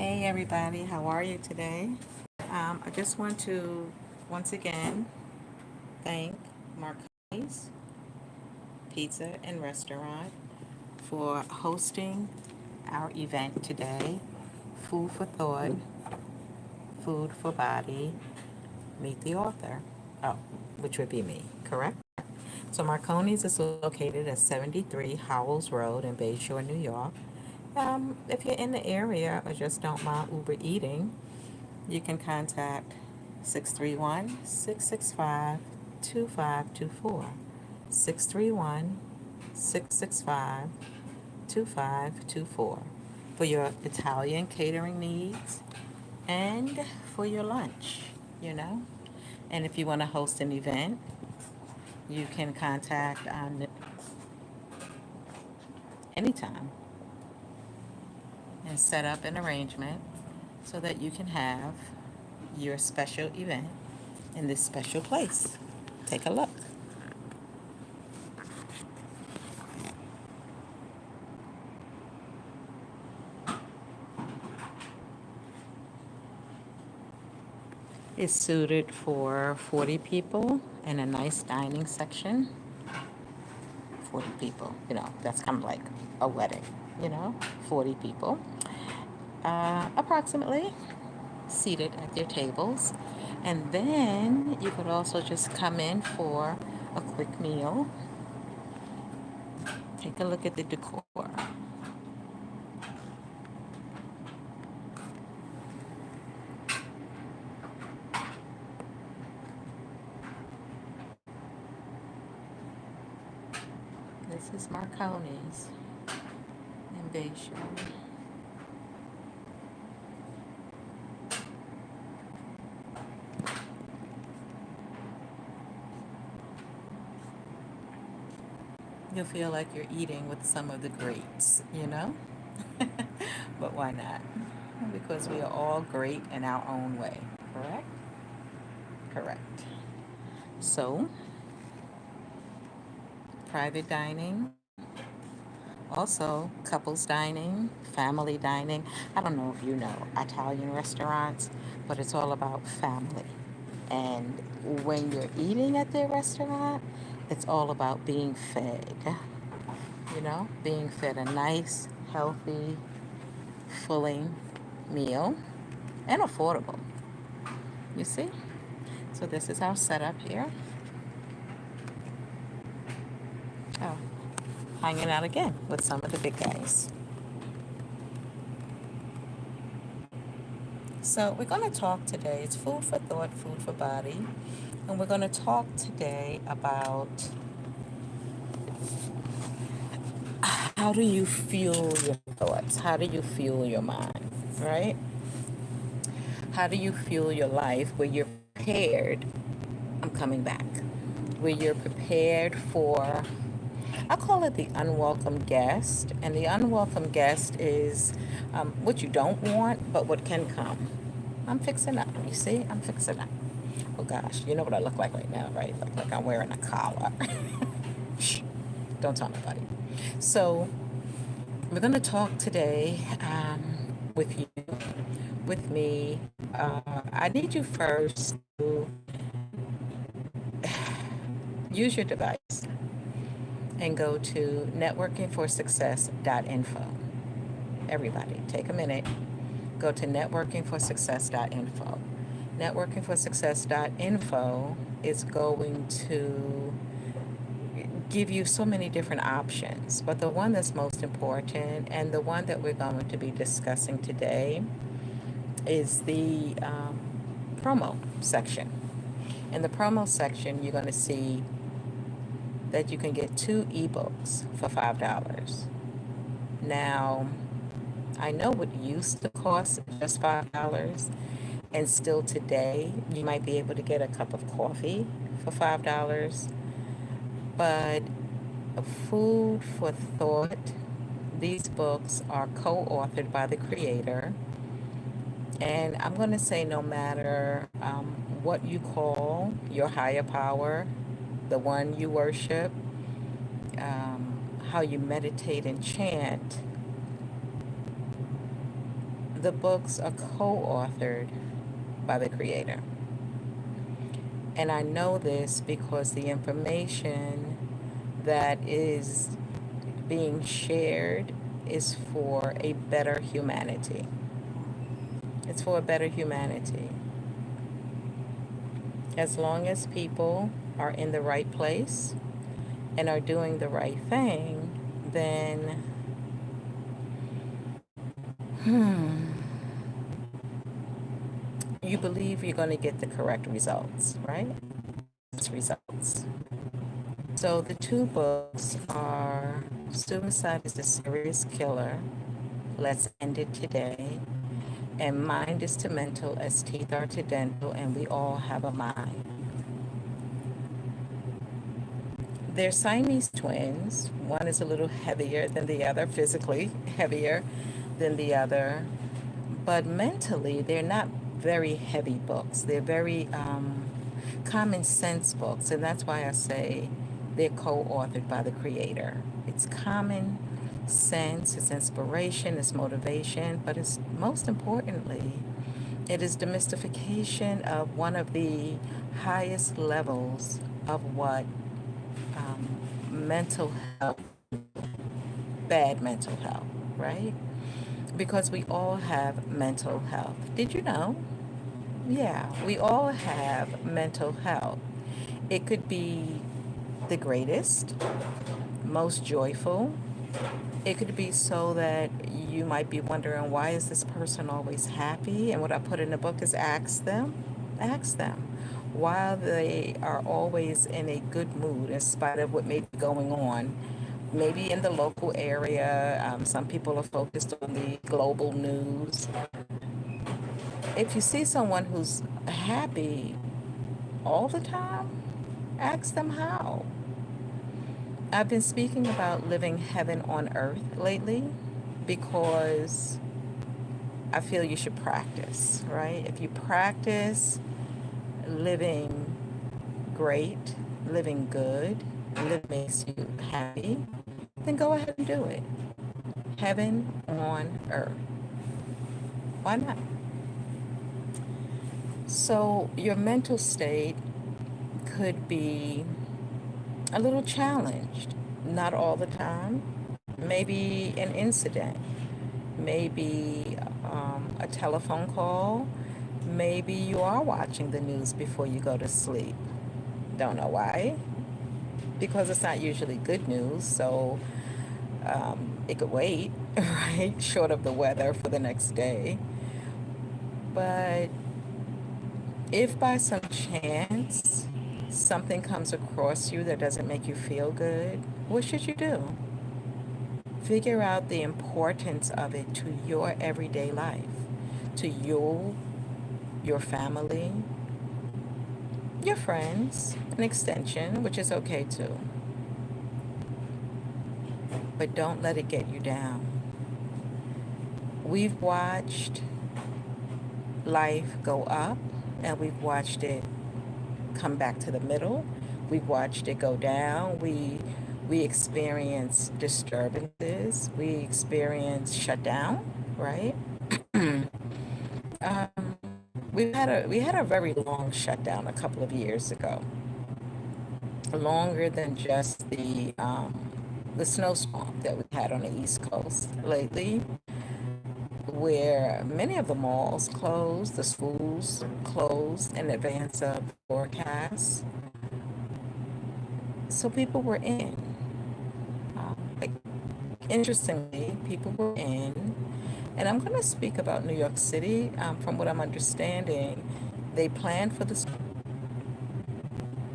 Hey everybody, how are you today? I just want to once again thank Marcony's Pizza and Restaurant for hosting our event today. Food for thought, food for body, meet the author. Oh, which would be me, correct? So Marconi's is located at 73 Howells Road in Bayshore, New York. If you're in the area or just don't mind Uber eating, you can contact 631-665-2524. 631-665-2524 for your Italian catering needs and for your lunch, you know. And if you want to host an event, you can contact anytime and set up an arrangement so that you can have your special event in this special place. Take a look. It's suited for 40 people in a nice dining section. 40 people, that's kind of like a wedding, 40 people. Approximately seated at their tables. And then you could also just come in for a quick meal. Take a look at the decor. This is Marconi's in Bayshore. You'll feel like you're eating with some of the greats, But why not? Because we are all great in our own way, correct? Correct. So, private dining, also couples dining, family dining. I don't know if you know Italian restaurants, but it's all about family. And when you're eating at their restaurant, it's all about being fed, being fed a nice, healthy, filling meal and affordable. You see? So this is our setup here. Oh, hanging out again with some of the big guys. So we're going to talk today. It's food for thought, food for body. And we're going to talk today about how do you fuel your thoughts? How do you fuel your mind, right? How do you fuel your life where you're prepared? I'm coming back. Where you're prepared for, I call it the unwelcome guest. And the unwelcome guest is what you don't want, but what can come. I'm fixing up. You see? I'm fixing up. Oh gosh, you know what I look like right now, right? Like I'm wearing a collar. Shh, don't tell nobody. So we're going to talk today with you, with me. I need you first to use your device and go to NetworkingForSuccess.info. Everybody, take a minute. Go to NetworkingForSuccess.info. NetworkingForSuccess.info is going to give you so many different options, but the one that's most important and the one that we're going to be discussing today is the promo section. In the promo section, you're going to see that you can get 2 ebooks for $5. Now, I know what used to cost just $5, and still today you might be able to get a cup of coffee for $5. But food for thought, these books are co-authored by the creator. And I'm going to say no matter what you call your higher power, the one you worship, how you meditate and chant, The books are co-authored by the creator. And I know this because the information that is being shared is for a better humanity. It's for a better humanity. As long as people are in the right place and are doing the right thing, then you believe you're going to get the correct results, right? Results. So the two books are Suicide is a Serious Killer, Let's End It Today, and Mind is to Mental as Teeth Are to Dental, and We All Have a Mind. They're Siamese twins. One is a little heavier than the other, physically heavier than the other, but mentally they're not very heavy books. They're very common sense books, and that's why I say they're co-authored by the creator. It's common sense, it's inspiration, it's motivation, but it's most importantly, it is demystification of one of the highest levels of what mental health, bad mental health, right? Because we all have mental health. Did you know? Yeah, we all have mental health. It could be the greatest, most joyful. It could be so that you might be wondering, why is this person always happy? And what I put in the book is ask them, why they are always in a good mood in spite of what may be going on. Maybe in the local area, some people are focused on the global news. If you see someone who's happy all the time, ask them how. I've been speaking about living heaven on earth lately because I feel you should practice, right? If you practice living great, living good, living makes you happy, then go ahead and do it. Heaven on earth. Why not? So your mental state could be a little challenged, not all the time. Maybe an incident, maybe a telephone call, maybe you are watching the news before you go to sleep. Don't know why, because it's not usually good news, so it could wait, right? Short of the weather for the next day. But if by some chance something comes across you that doesn't make you feel good, what should you do? Figure out the importance of it to your everyday life, to you, your family, your friends, an extension, which is okay too. But don't let it get you down. We've watched life go up and we've watched it come back to the middle. We've watched it go down. We experience disturbances. We experience shutdown, right? We had a very long shutdown a couple of years ago, longer than just the snowstorm that we had on the East Coast lately, where many of the malls closed, the schools closed in advance of forecasts. So people were in. Like, interestingly, people were in. And I'm going to speak about New York City. From what I'm understanding, they planned for the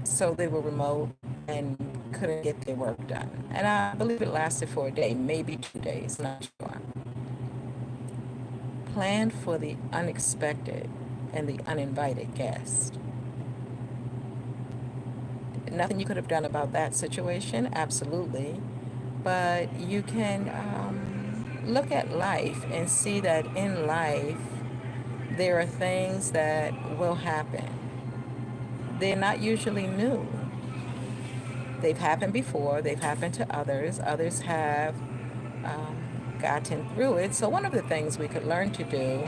so they were remote and couldn't get their work done. And I believe it lasted for a day, maybe 2 days, not sure. Plan for the unexpected and the uninvited guest. Nothing you could have done about that situation, absolutely. But you can look at life and see that in life, there are things that will happen. They're not usually new. They've happened before, they've happened to others. Others have gotten through it. So one of the things we could learn to do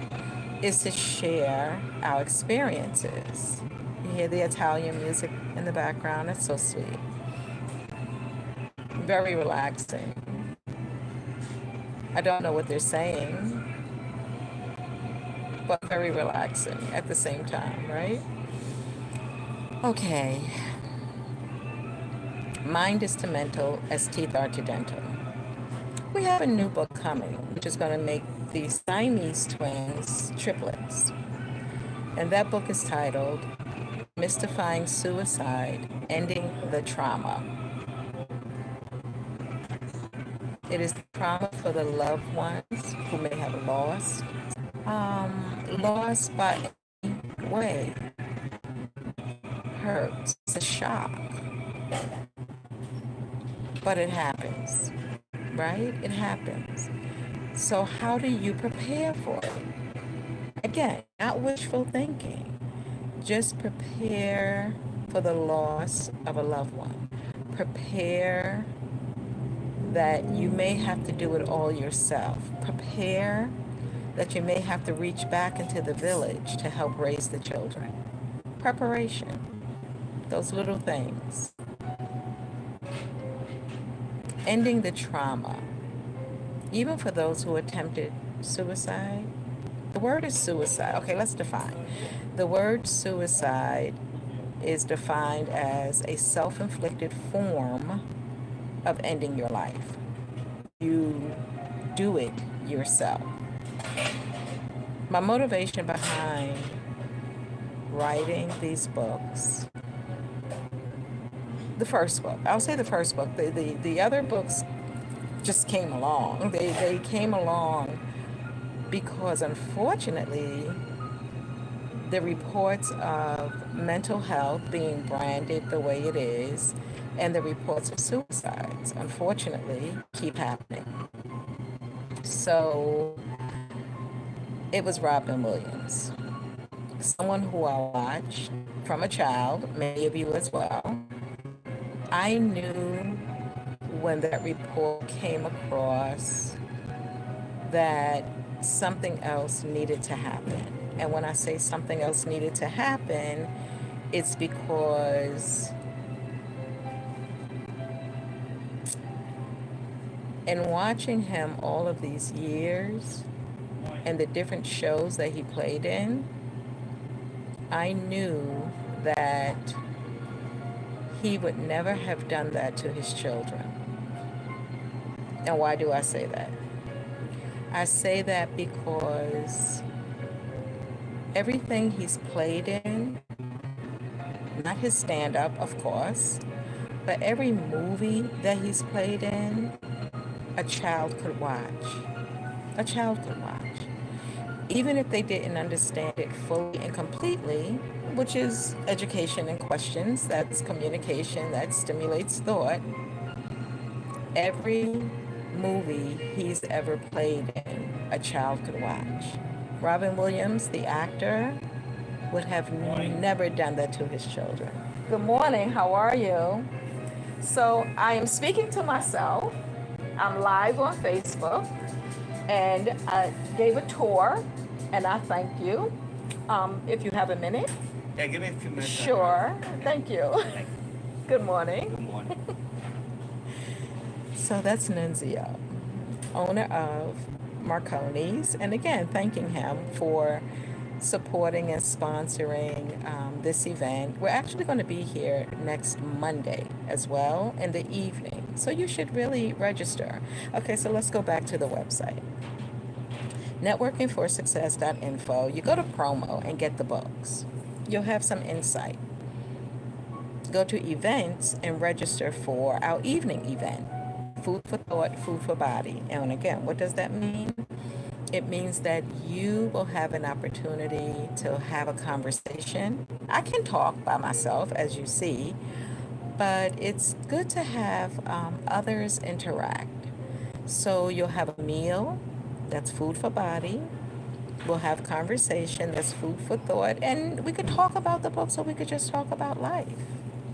is to share our experiences. You hear the Italian music in the background? It's so sweet. Very relaxing. I don't know what they're saying, but very relaxing at the same time, right? Okay. Mind is to mental as teeth are to dental. We have a new book coming, which is going to make these Siamese twins triplets. And that book is titled Mystifying Suicide, Ending the Trauma. It is trauma for the loved ones who may have lost by any way. Hurts. It's a shock. But it happens, right? It happens. So how do you prepare for it? Again, not wishful thinking. Just prepare for the loss of a loved one. Prepare that you may have to do it all yourself. Prepare that you may have to reach back into the village to help raise the children. Preparation. Those little things. Ending the trauma. Even for those who attempted suicide, the word is suicide. Okay, let's define. The word suicide is defined as a self-inflicted form of ending your life. You do it yourself. My motivation behind writing these books, the first book, I'll say the first book, the other books just came along. They came along because unfortunately the reports of mental health being branded the way it is and the reports of suicides unfortunately keep happening. So it was Robin Williams, someone who I watched from a child, many of you as well. I knew when that report came across that something else needed to happen. And when I say something else needed to happen, it's because in watching him all of these years and the different shows that he played in, I knew that he would never have done that to his children. And why do I say that? I say that because everything he's played in, not his stand-up, of course, but every movie that he's played in, a child could watch. A child could watch. Even if they didn't understand it fully and completely, which is education and questions, that's communication, that stimulates thought. Every movie he's ever played in, a child could watch. Robin Williams, the actor, would have never done that to his children. Good morning, how are you? So I am speaking to myself. I'm live on Facebook, and I gave a tour, and I thank you. If you have a minute. Yeah, give me a few minutes. Sure, thank you. Good morning. Good morning. So that's Nunzio, owner of Marcony's, and again, thanking him for supporting and sponsoring this event. We're actually going to be here next Monday as well in the evening, so you should really register. Okay, so let's go back to the website. NetworkingForSuccess.info. You go to promo and get the books. You'll have some insight. Go to events and register for our evening event. Food for thought, food for body. And again, what does that mean? It means that you will have an opportunity to have a conversation. I can talk by myself, as you see, but it's good to have others interact. So you'll have a meal, that's food for body. We'll have conversation, that's food for thought. And we could talk about the books, or we could just talk about life.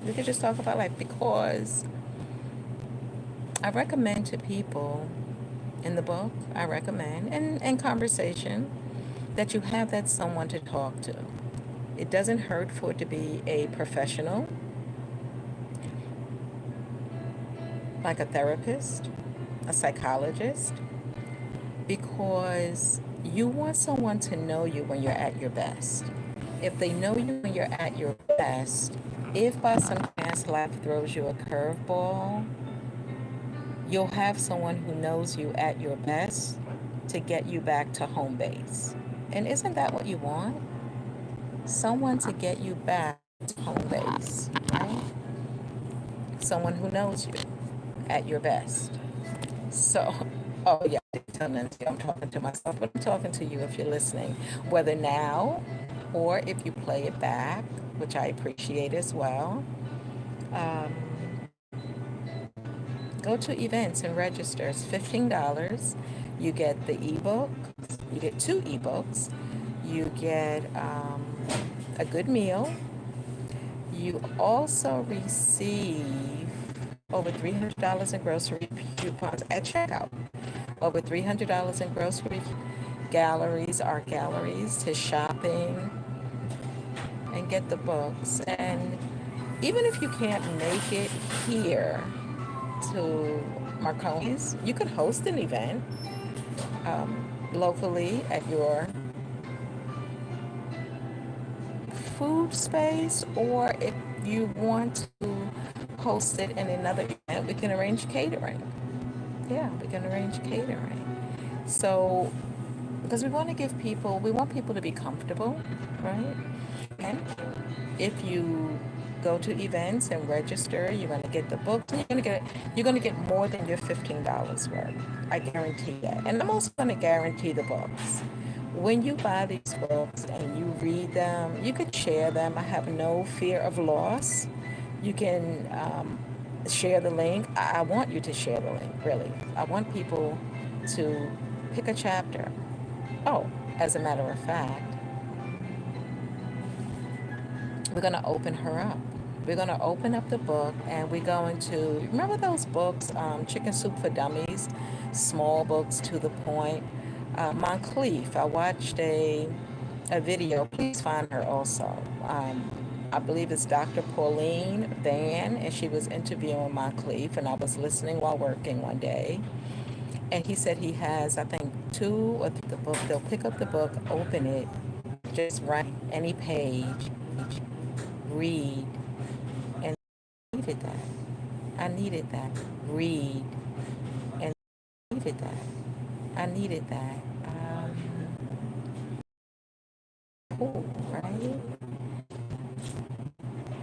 We could just talk about life, because I recommend to people, in the book, I recommend, and conversation, that you have that someone to talk to. It doesn't hurt for it to be a professional, like a therapist, a psychologist, because you want someone to know you when you're at your best. If they know you when you're at your best, if by some chance life throws you a curveball, you'll have someone who knows you at your best to get you back to home base. And isn't that what you want? Someone to get you back to home base, right? Someone who knows you at your best. So, oh yeah, I did tell Nunzio I'm talking to myself, but I'm talking to you if you're listening, whether now or if you play it back, which I appreciate as well. Um, Go to events and register. It's $15. You get the ebook. You get 2 ebooks. You get a good meal. You also receive over $300 in grocery coupons at checkout. Over $300 in grocery galleries, art galleries, to shopping, and get the books. And even if you can't make it here to Marcony's, you could host an event locally at your food space, or if you want to host it in another event, we can arrange catering. Yeah, we can arrange catering. So, because we want people to be comfortable, right? And if you go to events and register, you're going to get the book. You're going to get more than your $15 worth. I guarantee that. And I'm also going to guarantee the books. When you buy these books and you read them, you could share them. I have no fear of loss. You can share the link. I want you to share the link, really. I want people to pick a chapter. Oh, as a matter of fact, we're going to open her up. We're going to open up the book, and we're going to, remember those books, Chicken Soup for Dummies, small books to the point. Moncrief, I watched a video. Please find her also. I believe it's Dr. Pauline Van, and she was interviewing Moncrief, and I was listening while working one day. And he said he has, I think, 2 or 3 the book. They'll pick up the book, open it, just write any page, read, and I needed that. I needed that. Read, and I needed that. I needed that. Cool, right?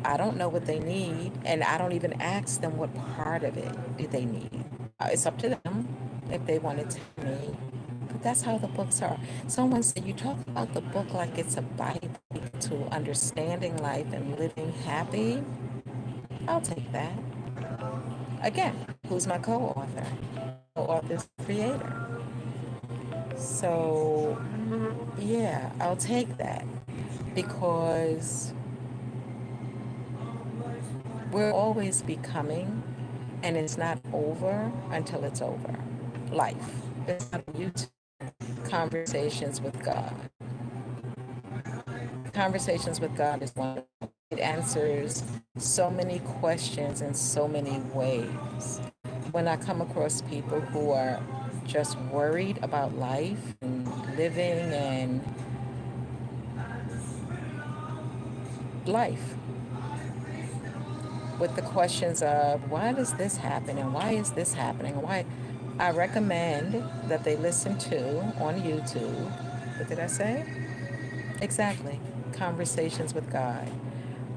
I don't know what they need, and I don't even ask them what part of it do they need. It's up to them if they want to tell me. But that's how the books are. Someone said, you talk about the book like it's a Bible to understanding life and living happy. I'll take that. Again, who's my co-author? Co-author is the creator. So, yeah, I'll take that, because we're always becoming, and it's not over until it's over. Life. It's not YouTube. Conversations with God. Conversations with God is wonderful. It answers so many questions in so many ways. When I come across people who are just worried about life and living and life, with the questions of why does this happen and why is this happening and why, I recommend that they listen to on YouTube. What did I say? Exactly. Conversations with God.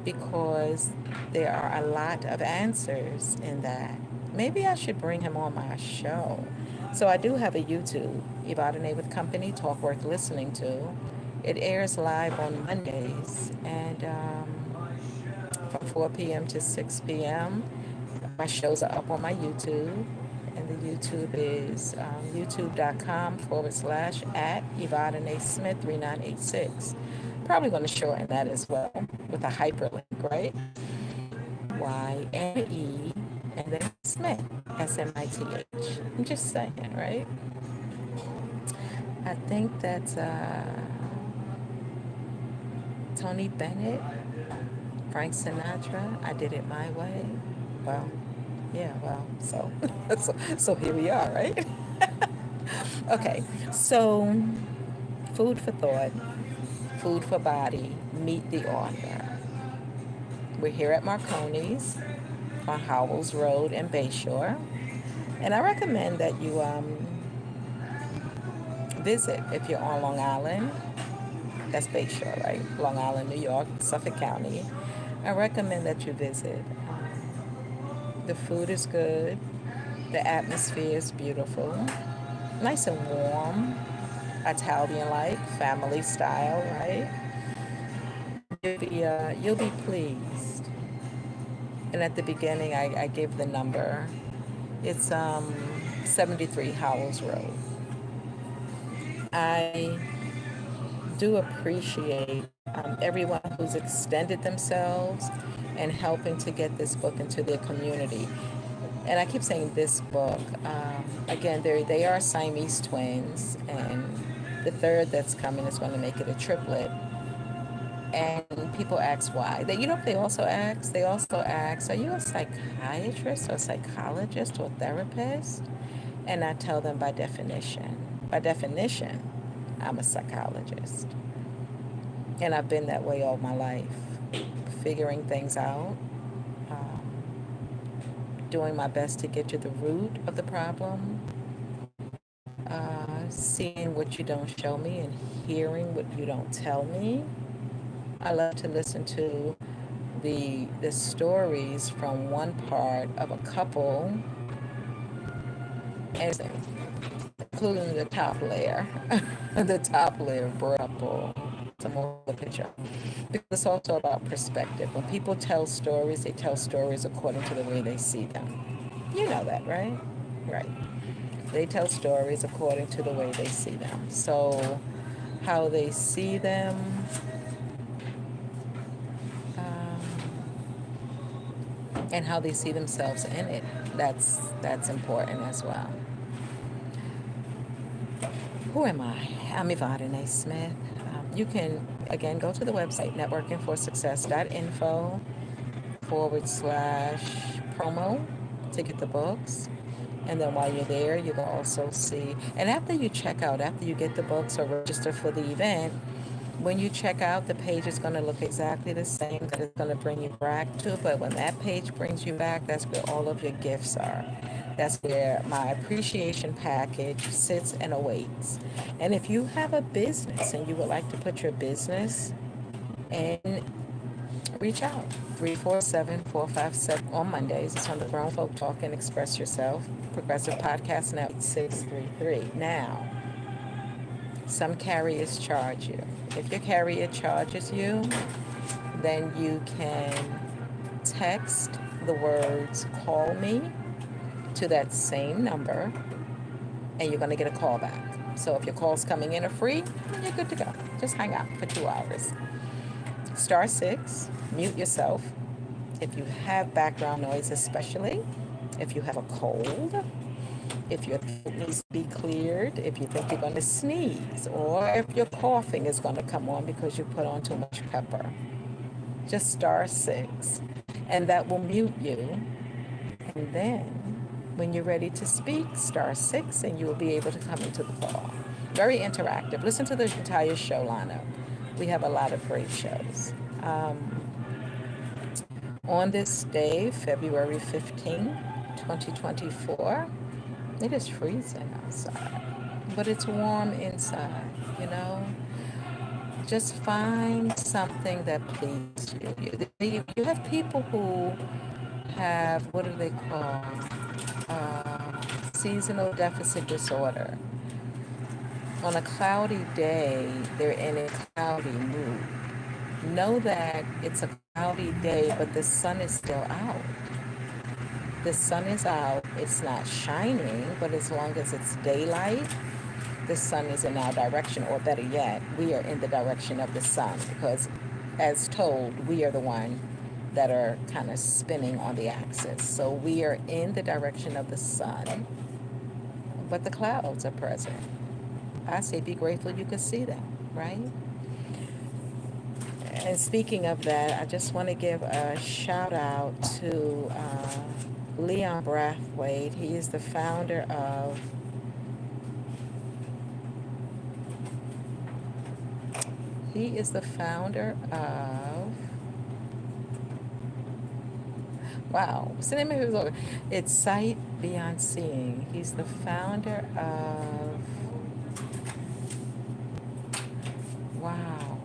Because there are a lot of answers in that. Maybe I should bring him on my show. So I do have a YouTube, Evadyne with Company, Talk Worth Listening To. It airs live on Mondays, and from 4 p.m. to 6 p.m. My shows are up on my YouTube, and the YouTube is youtube.com/at Evadyne Smith 3986. Probably going to shorten that as well with a hyperlink, right? Y-N-E, and then Smith, Smith. I'm just saying, right? I think that's Tony Bennett, Frank Sinatra. I did it my way. Well, yeah, well, so here we are, right? Okay, so food for thought, food for body, meet the author. We're here at Marcony's on Howells Road in Bayshore. And I recommend that you visit if you're on Long Island. That's Bayshore, right? Long Island, New York, Suffolk County. I recommend that you visit. The food is good. The atmosphere is beautiful. Nice and warm. Italian-like, family style, right? You'll be pleased. And at the beginning, I gave the number. It's 73 Howells Road. I do appreciate everyone who's extended themselves and helping to get this book into their community. And I keep saying this book. Again, they are Siamese twins, and the third that's coming is going to make it a triplet. And people ask why. They also ask? They also ask, are you a psychiatrist or a psychologist or a therapist? And I tell them by definition. By definition, I'm a psychologist. And I've been that way all my life, figuring things out, doing my best to get to the root of the problem, seeing what you don't show me and hearing what you don't tell me. I love to listen to the stories from one part of a couple, and including the top layer, the top layer of Brapple, some more of the picture. Because it's also about perspective. When people tell stories, they tell stories according to the way they see them. You know that, right? Right. They tell stories according to the way they see them. So how they see them, and how they see themselves in it, that's important as well. Who am I? I'm Evadyne Smith. You can, again, go to the website, NetworkingForSuccess.info /promo to get the books. And then while you're there, you will also see, and after you check out, after you get the books or register for the event, when you check out, the page is going to look exactly the same that it's going to bring you back to. But when that page brings you back, that's where all of your gifts are. That's where my appreciation package sits and awaits. And if you have a business and you would like to put your business in, reach out. 347-457 on Mondays. It's on the Grown Folk Talk and Express Yourself. Progressive Podcast Network 633. Now, some carriers charge you. If your carrier charges you, then you can text the words "call me" to that same number, and you're going to get a call back. So if your calls coming in are free, you're good to go. Just hang out for 2 hours. *6, mute yourself. If you have background noise, especially if you have a cold, if your throat needs to be cleared, if you think you're going to sneeze, or if your coughing is going to come on because you put on too much pepper. Just *6, and that will mute you. And then, when you're ready to speak, *6, and you will be able to come into the call. Very interactive. Listen to the entire show lineup. We have a lot of great shows. On this day, February 15, 2024, it is freezing outside, but it's warm inside, you know. Just find something that pleases you. You have people who have, what do they call, seasonal deficit disorder. On a cloudy day, they're in a cloudy mood. Know that it's a cloudy day, but the sun is still out. The sun is out. It's not shining, but as long as it's daylight, the sun is in our direction, or better yet, we are in the direction of the sun, because as told, we are the one that are kind of spinning on the axis. So we are in the direction of the sun, but the clouds are present. I say be grateful you could see them, right? And speaking of that, I just want to give a shout out to Leon Brathwaite. He is the founder of wow, what's the name of his org? It's Sight Beyond Seeing. He's the founder of, wow.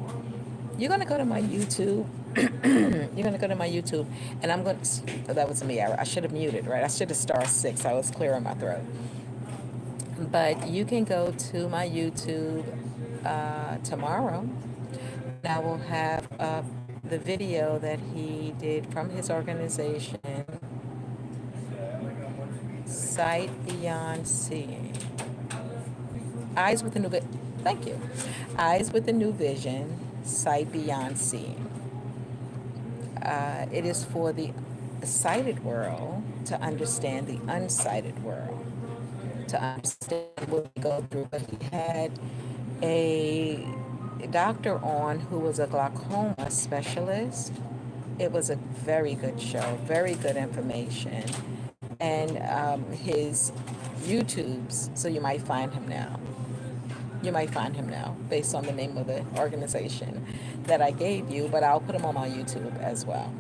You're going to go to my YouTube. You're going to go to my YouTube, and I'm going to, that was me. I should have muted, right? I should have *6. I was clearing my throat. But you can go to my YouTube tomorrow, and I will have up the video that he did from his organization, Sight Beyond Seeing. Eyes with a new vision. Thank you. Eyes with a New Vision, Sight Beyond Seeing. It is for the sighted world to understand the unsighted world, to understand what we go through. But he had a doctor on who was a glaucoma specialist. It was a very good show, very good information. And his YouTubes, so you might find him now. You might find him now based on the name of the organization that I gave you, but I'll put him on my YouTube as well.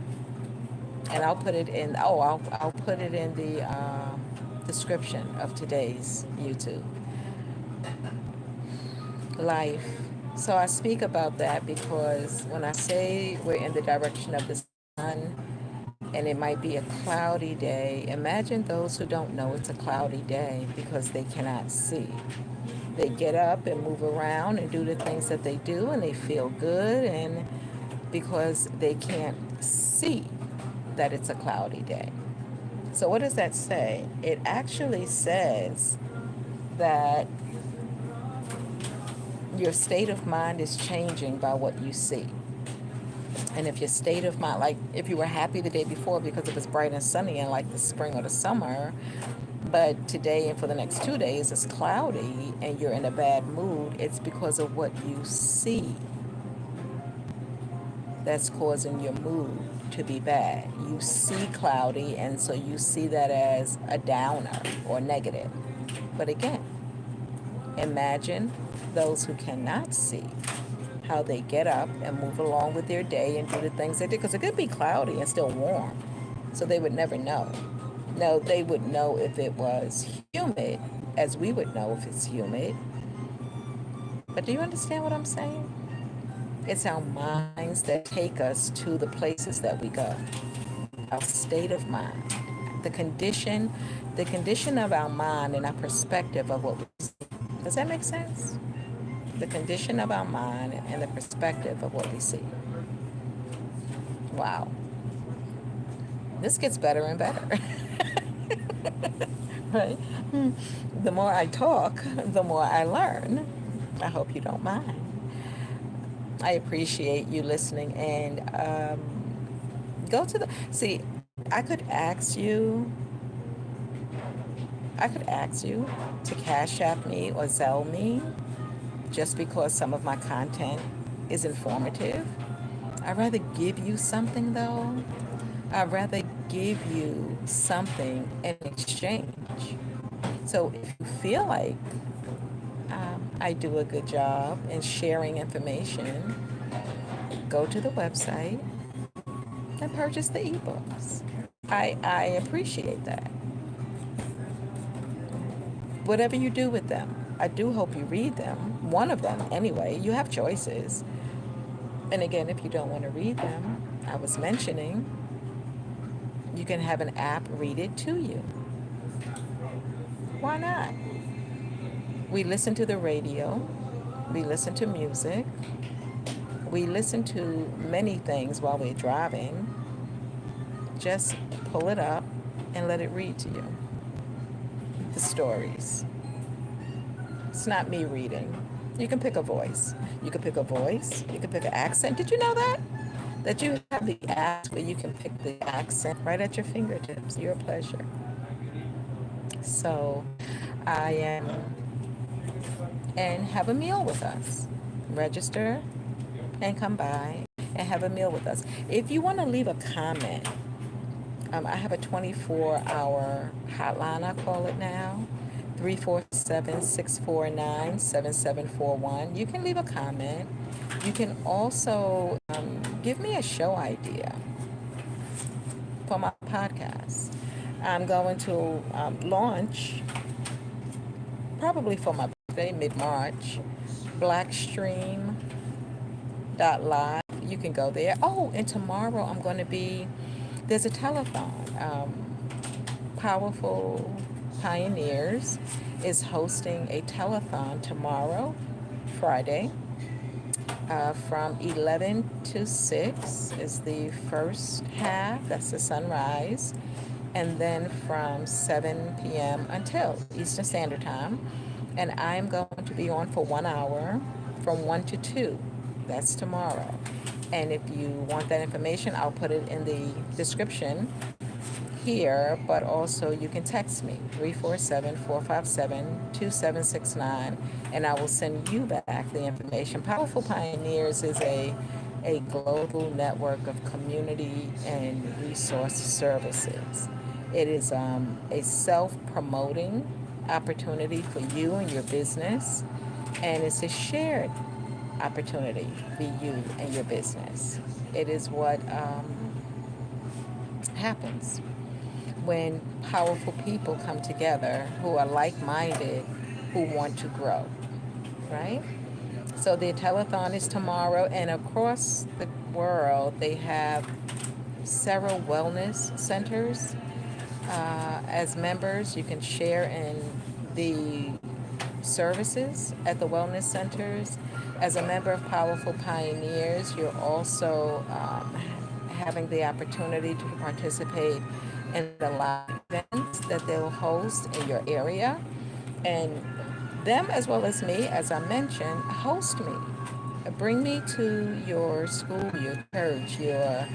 And I'll put it in, I'll put it in the description of today's YouTube. Life. So I speak about that because when I say we're in the direction of the sun and it might be a cloudy day, imagine those who don't know it's a cloudy day because they cannot see. They get up and move around and do the things that they do and they feel good, and because they can't see that it's a cloudy day. So what does that say? It actually says that your state of mind is changing by what you see. And if your state of mind, like if you were happy the day before because it was bright and sunny and like the spring or the summer, but today and for the next 2 days it's cloudy and you're in a bad mood, it's because of what you see that's causing your mood to be bad. You see cloudy, and so you see that as a downer or negative. But again, imagine those who cannot see, how they get up and move along with their day and do the things they do, because it could be cloudy and still warm, so they would never know. No, they would know if it was humid, as we would know if it's humid. But do you understand what I'm saying? It's our minds that take us to the places that we go. Our state of mind, the condition of our mind and our perspective of what we see. Does that make sense? The condition of our mind and the perspective of what we see. Wow. This gets better and better. Right? The more I talk, the more I learn. I hope you don't mind. I appreciate you listening, and go to the, see, I could ask you to Cash App me or Zelle me just because some of my content is informative. I'd rather give you something though. I'd rather give you something in exchange. So if you feel like I do a good job in sharing information, go to the website and purchase the ebooks. I appreciate that. Whatever you do with them, I do hope you read them. One of them, anyway. You have choices. And again, if you don't want to read them, I was mentioning, you can have an app read it to you. Why not? We listen to the radio. We listen to music. We listen to many things while we're driving. Just pull it up and let it read to you. The stories. It's not me reading. You can pick a voice. You can pick a voice. You can pick an accent. Did you know that? that you have the apps where you can pick the accent right at your fingertips. Your pleasure. So I am, and have a meal with us. Register and come by and have a meal with us. If you want to leave a comment, I have a 24-hour hotline, I call it now, 347-649-7741. You can leave a comment. You can also give me a show idea for my podcast. I'm going to launch, probably for my birthday, mid-March, Blackstream.live. You can go there. Oh, and tomorrow there's a telethon. Powerful Pioneers is hosting a telethon tomorrow, Friday, from 11 to 6 is the first half, that's the sunrise, and then from 7 p.m. until Eastern Standard Time. And I'm going to be on for 1 hour from 1 to 2. That's tomorrow. And if you want that information, I'll put it in the description here, but also you can text me 347-457-2769, and I will send you back the information. Powerful Pioneers is a global network of community and resource services. It is a self-promoting opportunity for you and your business, and it's a shared opportunity for you and your business. It is what happens when powerful people come together who are like-minded, who want to grow, right? So the telethon is tomorrow, and across the world they have several wellness centers. As members, you can share in the services at the wellness centers. As a member of Powerful Pioneers, you're also having the opportunity to participate in the live events that they'll host in your area. And them, as well as me, as I mentioned, host me. Bring me to your school, your church, your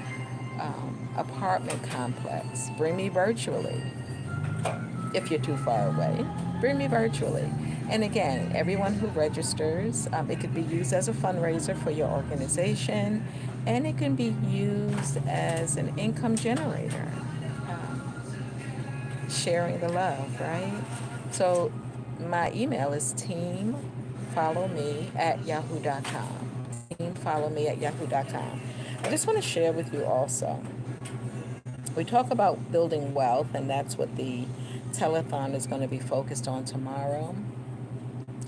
apartment complex. Bring me virtually. If you're too far away, bring me virtually. And again, everyone who registers, it could be used as a fundraiser for your organization, and it can be used as an income generator, sharing the love, right? So my email is teamfollowme@yahoo.com. Teamfollowme@yahoo.com. I just want to share with you also. We talk about building wealth, and that's what the telethon is going to be focused on tomorrow.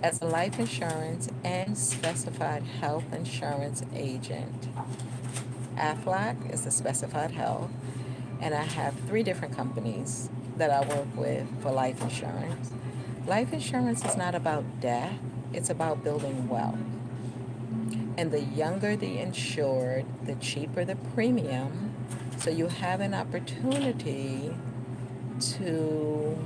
As a life insurance and specified health insurance agent, AFLAC is the specified health, and I have 3 different companies that I work with for life insurance. Life insurance is not about death, it's about building wealth. And the younger the insured, the cheaper the premium. So you have an opportunity to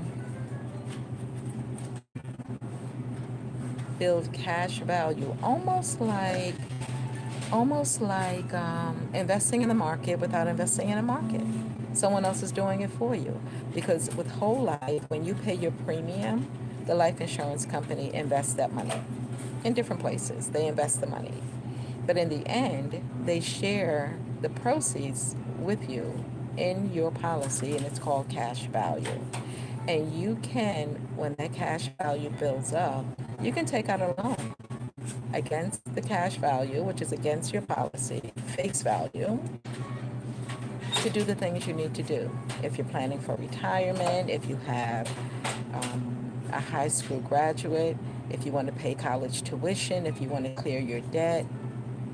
build cash value, almost like investing in the market without investing in a market. Someone else is doing it for you. Because with whole life, when you pay your premium, the life insurance company invests that money in different places. They invest the money. But in the end, they share the proceeds with you in your policy, and it's called cash value. And you can, when that cash value builds up, you can take out a loan against the cash value, which is against your policy, face value, to do the things you need to do. If you're planning for retirement, if you have a high school graduate, if you want to pay college tuition, if you want to clear your debt,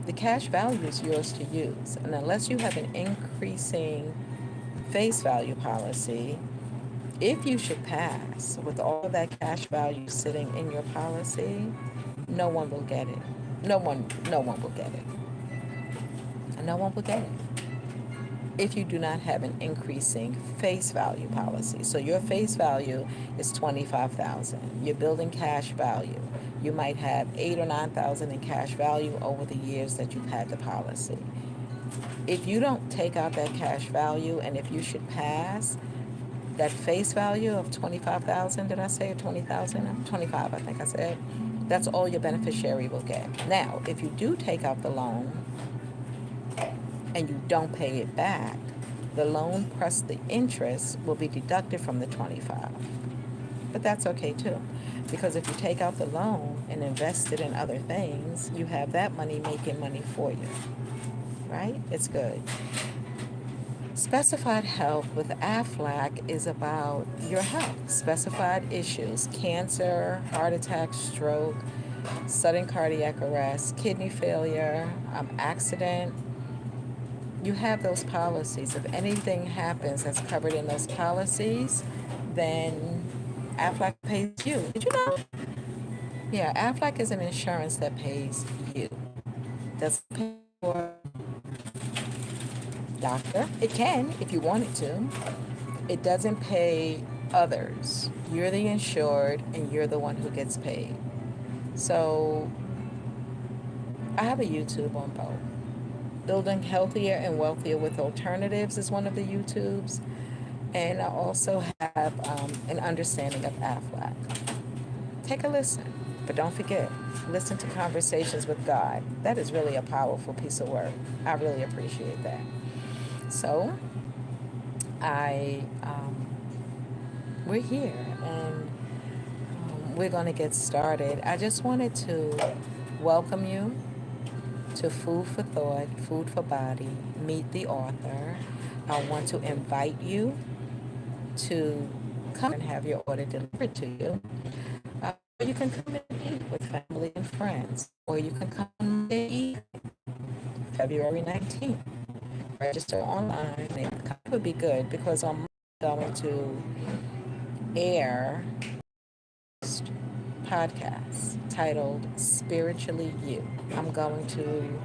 the cash value is yours to use. And unless you have an increasing face value policy, if you should pass with all of that cash value sitting in your policy, no one will get it. No one will get it. No one will get it if you do not have an increasing face value policy. So your face value is $25,000. You're building cash value. You might have $8,000 or $9,000 in cash value over the years that you've had the policy. if you don't take out that cash value, and if you should pass that face value of 25,000, did I say 20,000? 25, I think I said. That's all your beneficiary will get. Now, if you do take out the loan and you don't pay it back, the loan plus the interest will be deducted from the 25. But that's okay too, because if you take out the loan and invest it in other things, you have that money making money for you, right? It's good. Specified health with AFLAC is about your health, specified issues, cancer, heart attack, stroke, sudden cardiac arrest, kidney failure, accident. You have those policies. If anything happens that's covered in those policies, then AFLAC pays you. Did you know? Yeah, AFLAC is an insurance that pays you. Doesn't pay for doctor. It can if you want it to. It doesn't pay others. You're the insured and you're the one who gets paid. So I have a YouTube on both. Building Healthier and Wealthier with Alternatives is one of the YouTubes. And I also have an understanding of AFLAC. Take a listen. But don't forget, listen to Conversations with God. That is really a powerful piece of work. I really appreciate that. So we're here and we're going to get started. I just wanted to welcome you to Food for Thought, Food for Body, Meet the Author. I want to invite you to come and have your order delivered to you. You can come and eat with family and friends, or you can come Monday evening, February 19th. Register online. It would be good because I'm going to air podcast titled Spiritually You. I'm going to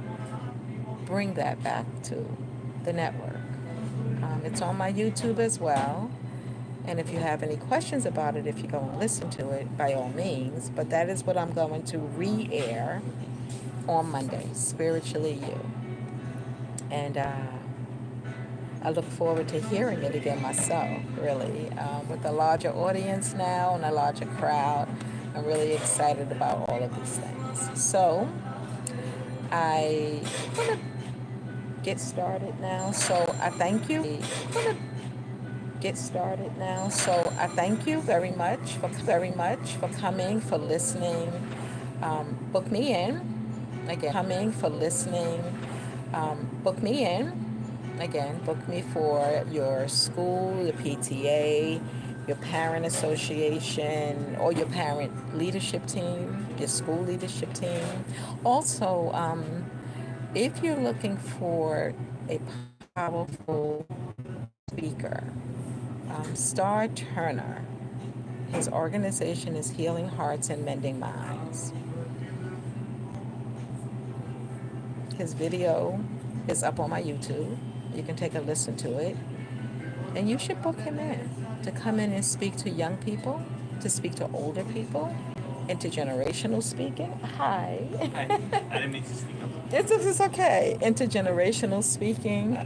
bring that back to the network. It's on my YouTube as well. And if you have any questions about it, if you go and listen to it, by all means. But that is what I'm going to re-air on Monday, Spiritually You. And I look forward to hearing it again myself, really, with a larger audience now and a larger crowd. I'm really excited about all of these things. So I want to get started now. So I thank you. I thank you very much for coming, for listening. Book me in again. Book me in. Again, book me for your school, your PTA, your parent association, or your parent leadership team, your school leadership team. Also, if you're looking for a powerful speaker, Star Turner, his organization is Healing Hearts and Mending Minds. His video is up on my YouTube. You can take a listen to it. And you should book him in to come in and speak to young people, to speak to older people, intergenerational speaking. Hi. Hi. I didn't mean to speak up. It's okay. Intergenerational speaking,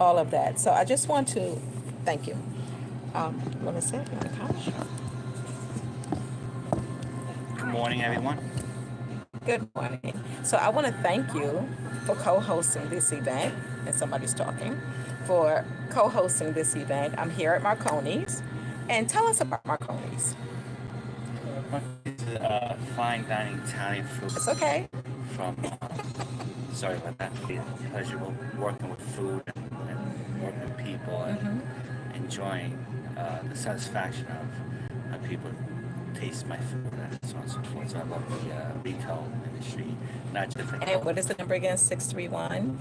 all of that. So I just want to thank you. Let me say it on the couch. Good morning, everyone. Good morning. So I want to thank you for co-hosting this event, and somebody's talking, for co-hosting this event. I'm here at Marcony's, and tell us about Marcony's. It's a fine dining Italian food. It's okay. From, sorry about that. It's pleasurable working with food and working with people and enjoying the satisfaction of people taste my food and so on and so forth. So I love the retail industry, not just the. And what is the number again? 631?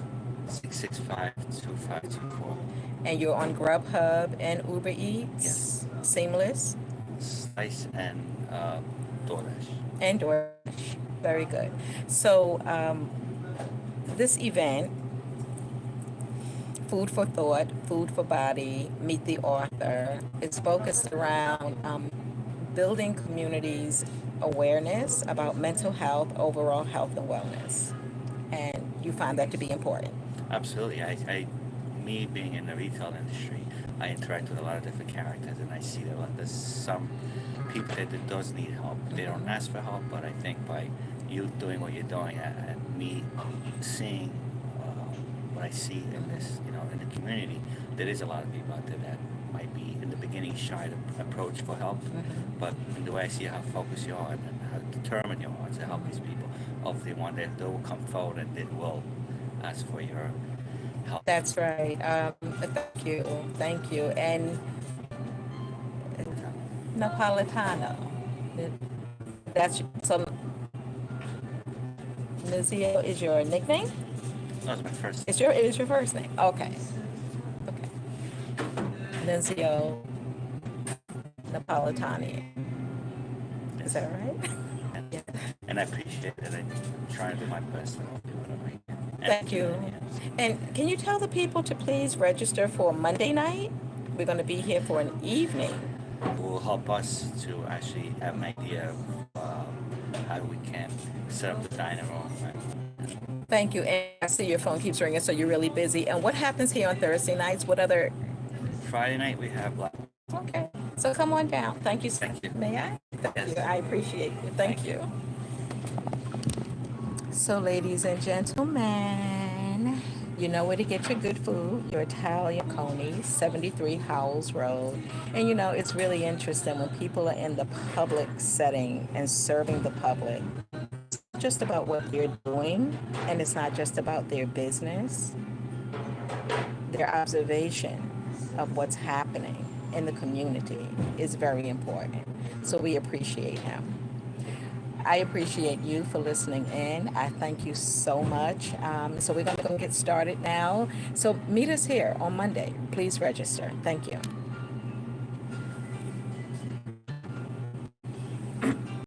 665-2524. And you're on Grubhub and Uber Eats? Yes. Seamless? Slice and DoorDash. And DoorDash. Very good. So this event, Food for Thought, Food for Body, Meet the Author, is focused around building communities' awareness about mental health, overall health and wellness. And you find that to be important. Absolutely. Me being in the retail industry, I interact with a lot of different characters, and I see that there's some people that does need help. They don't ask for help, but I think by you doing what you're doing, and me seeing what I see in this, in the community, there is a lot of people out there that might be in the beginning shy to approach for help, but the way I see how focused you are and how determined you are to help these people, hopefully one day they will come forward and they will ask for your help. That's right. Thank you. And Napolitano. That's so. Nunzio is your nickname? That was my first. It is your first name. Okay. Okay. Nunzio Napolitani. Is that right? And I appreciate it. I'm trying to do my best to help you whatever I can. Thank you. And can you tell the people to please register for Monday night? We're going to be here for an evening. It will help us to actually have an idea of how we can set up the dining room. Thank you. And I see your phone keeps ringing, so you're really busy. And what happens here on Thursday nights? What other? Friday night we have black. Okay. So come on down. Thank you. Thank you. May I? Thank Yes. you. I appreciate you. Thank you. So, ladies and gentlemen, you know where to get your good food, your Italian Marcony, 73 Howells Road. And it's really interesting when people are in the public setting and serving the public. It's not just about what they're doing, and it's not just about their business. Their observation of what's happening in the community is very important. So we appreciate him. I appreciate you for listening in. I thank you so much. So we're going to go get started now. So meet us here on Monday. Please register. Thank you.